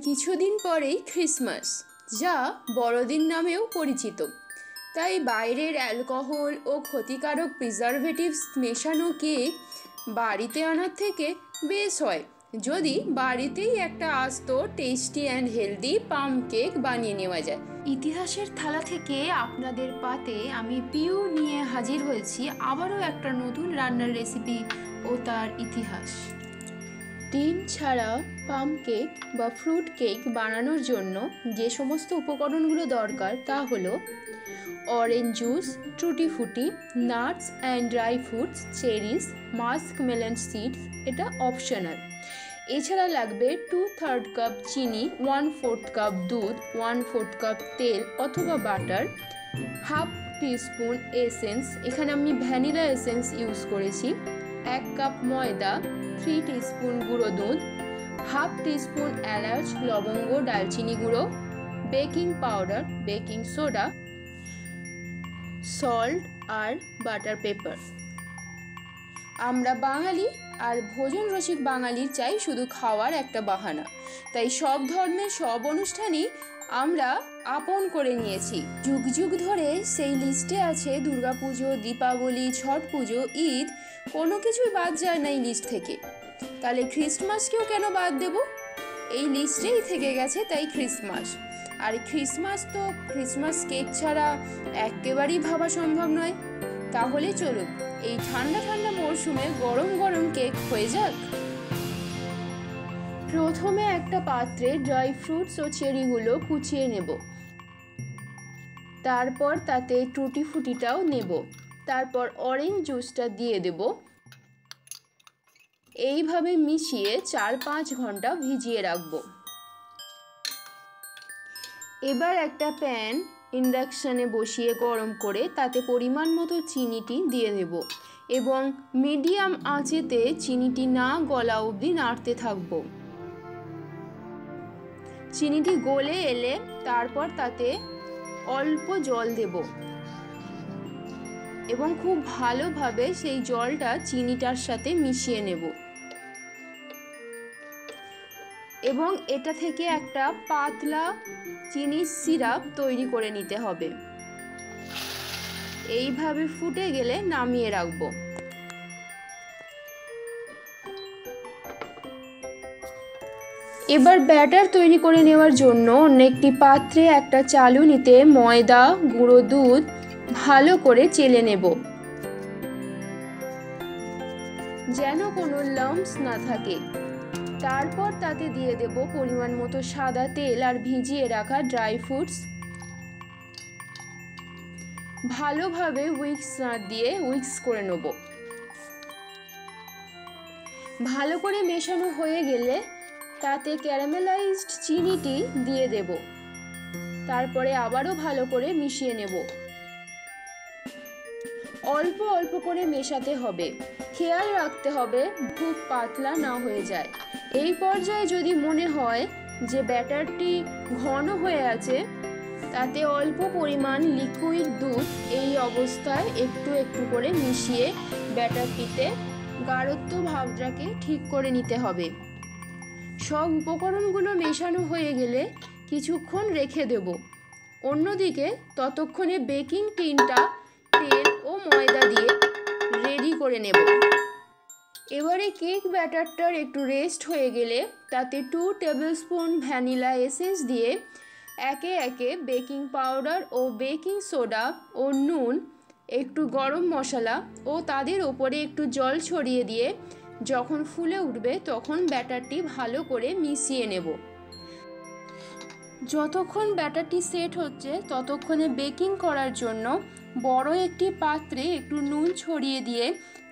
কিছুদিন পরেই ক্রিসমাস, যা বড়দিন নামেও পরিচিত। তাই বাইরের অ্যালকোহল ও ক্ষতিকারক প্রিজারভেটিভস মেশানো কেক বাড়িতে আনার থেকে বেশ হয় যদি বাড়িতেই একটা আস্ত tasty and healthy palm cake বানিয়ে নেওয়া যায়। ইতিহাসের থালা থেকে আপনাদের পাতে আমি পিউ নিয়ে হাজির হয়েছি আবারও একটা নতুন রান্নার রেসিপি ও তার ইতিহাস। ডিম ছাড়া পাম কেক বা ফ্রুট কেক বানানোর জন্য যে সমস্ত উপকরণগুলো দরকার তা হলো orange juice, tutti frutti, nuts and dry fruits, cherries, muskmelon seeds, এটা অপশনাল। এছাড়া লাগবে 2/3 কাপ চিনি, 1/4 কাপ দুধ, 1/4 কাপ তেল অথবা বাটার, হাফ টিস্পুন এসেন্স, এখানে আমি ভ্যানিলা এসেন্স ইউজ করেছি, 1 কাপ ময়দা, 3 টিস্পুন গুঁড়ো দুধ, হাফ টিস্পুন এলাচ, লবঙ্গ, দারচিনি গুঁড়ো, baking powder, baking soda, salt আর বাটার পেপার। আমরা বাঙালি আর ভোজন রসিক বাঙালির চাই শুধু খাওয়ার একটা বাহানা, তাই সব ধর্মের সব অনুষ্ঠানই আমরা আপন করে নিয়েছি। যুগ যুগ ধরে সেই লিস্টে আছে দুর্গাপুজো, দীপাবলি, ছট পুজো, ঈদ, কোনো কিছুই বাদ যায় না এই লিস্ট থেকে। তাহলে ক্রিসমাসকেও কেন বাদ দেব? এই লিস্টেই থেকে গেছে তাই ক্রিসমাস। আর ক্রিসমাস কেক ছাড়া একেবারেই ভাবা সম্ভব নয়। তাহলে চলুন এই ঠান্ডা ঠান্ডা মরশুমে গরম গরম কেক হয়ে যাক। প্রথমে একটা পাত্রে ড্রাই ফ্রুটস ও চেরিগুলো কুচিয়ে নেব, তারপর তাতে টুটি ফুটিটাও নেব, তারপর অরেঞ্জ জুসটা দিয়ে দেব। এইভাবে মিশিয়ে 4-5 ঘন্টা ভিজিয়ে রাখবো। এবার একটা প্যান ইন্ডাকশানে বসিয়ে গরম করে তাতে পরিমাণ মতো চিনিটি দিয়ে দেব এবং মিডিয়াম আঁচেতে চিনিটি না গলা অবধি নাড়তে থাকবো। চিনিটি গলে এলে তারপর তাতে অল্প জল দেব এবং খুব ভালোভাবে সেই জলটা চিনিটার সাথে মিশিয়ে নেব এবং এটা থেকে একটা পাতলা চিনির সিরাপ তৈরি করে নিতে হবে। এইভাবে ফুটে গেলে নামিয়ে রাখবো। এবার ব্যাটার তৈরি করে নেওয়ার জন্য অন্য একটি পাত্রে একটা চালুনিতে ময়দা, গুঁড়ো দুধ ভালো করে চেলে নেব যেন কোনো লাম্পস না থাকে। তারপর তাতে দিয়ে দেব পরিমাণ মতো সাদা তেল আর ভিজিয়ে রাখা ড্রাই ফ্রুটস। ভালোভাবে উইক্স করে নেব। ভালো করে মেশানো হয়ে গেলে তাতে ক্যারামেলাইজড চিনিটি দিয়ে দেব। তারপরে আবারও ভালো করে মিশিয়ে নেব। অল্প অল্প করে মেশাতে হবে, খেয়াল রাখতে হবে খুব পাতলা না হয়ে যায়। এই পর্যায়ে যদি মনে হয় যে ব্যাটারটি ঘন হয়ে আছে, তাতে অল্প পরিমাণ লিকুইড দুধ এই অবস্থায় একটু একটু করে মিশিয়ে ব্যাটারটিতে গাঢ়ত্ব ভাবটাকে ঠিক করে নিতে হবে। সব উপকরণগুলো মেশানো হয়ে গেলে কিছুক্ষণ রেখে দেব। অন্যদিকে ততক্ষণে বেকিং টিনটা তেল ও ময়দা দিয়ে রেডি করে নেব। এবারে কেক ব্যাটারটার একটু রেস্ট হয়ে গেলে তাতে 2 টেবিলস্পুন ভ্যানিলা এসেন্স দিয়ে একে একে বেকিং পাউডার ও বেকিং সোডা ও নুন, একটু গরম মশলা ও তাদের ওপরে একটু জল ছড়িয়ে দিয়ে যখন ফুলে উঠবে তখন ব্যাটারটি ভালো করে মিশিয়ে নেব। যতক্ষণ ব্যাটারটি সেট হচ্ছে ততক্ষণে বেকিং করার জন্য বড় একটি পাত্রে একটু নুন ছড়িয়ে দিয়ে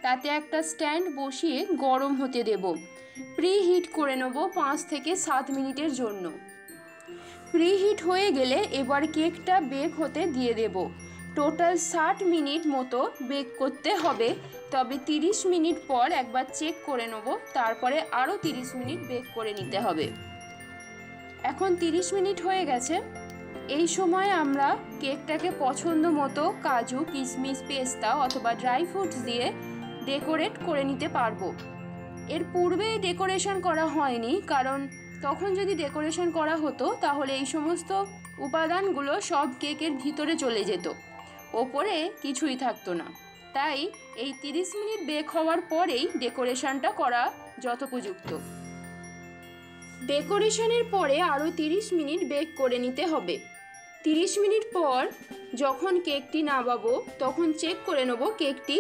তাতে একটা স্ট্যান্ড বসিয়ে গরম হতে দেব। প্রিহিট করে নেব 5 থেকে 7 মিনিটের জন্য। প্রিহিট হয়ে গেলে এবার কেকটা বেক হতে দিয়ে দেব। টোটাল 60 মিনিট মতো বেক করতে হবে, তবে 30 মিনিট পর একবার চেক করে নেব, তারপরে আরও 30 মিনিট বেক করে নিতে হবে। এখন 30 মিনিট হয়ে গেছে। এই সময় আমরা কেকটাকে পছন্দ মতো কাজু, কিশমিশ, পেস্তা অথবা ড্রাই ফ্রুটস দিয়ে ডেকোরেট করে নিতে পারবো। এর পূর্বে ডেকোরেশন করা হয়নি কারণ তখন যদি ডেকোরেশন করা হতো তাহলে এই সমস্ত উপাদানগুলো সব কেকের ভিতরে চলে যেত, ওপরে কিছুই থাকতো না। তাই এই 30 মিনিট বেক হওয়ার পরেই ডেকোরেশনটা করা যথোপযুক্ত। ডেকোরেশনের পরে আরও 30 মিনিট বেক করে নিতে হবে। 30 মিনিট পর যখন কেকটি নামাবো তখন চেক করে নেব কেকটি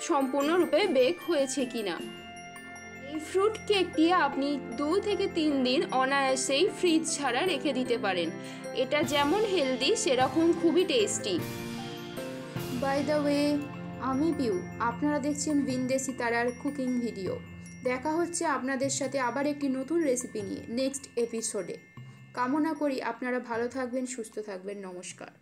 সম্পূর্ণরূপে বেক হয়েছে কিনা। এই ফ্রুট কেকটি আপনি 2 থেকে 3 দিন অনায়াসেই ফ্রিজ ছাড়া রেখে দিতে পারেন। এটা যেমন হেলদি সেরকম খুবই টেস্টি। বাই দ্য ওয়ে, আমি পিউ, আপনারা দেখছেন ভিনদেশি তারার কুকিং ভিডিও। দেখা হচ্ছে আপনাদের সাথে আবার একটি নতুন রেসিপি নিয়ে নেক্সট এপিসোডে। কামনা করি আপনারা ভালো থাকবেন, সুস্থ থাকবেন। নমস্কার।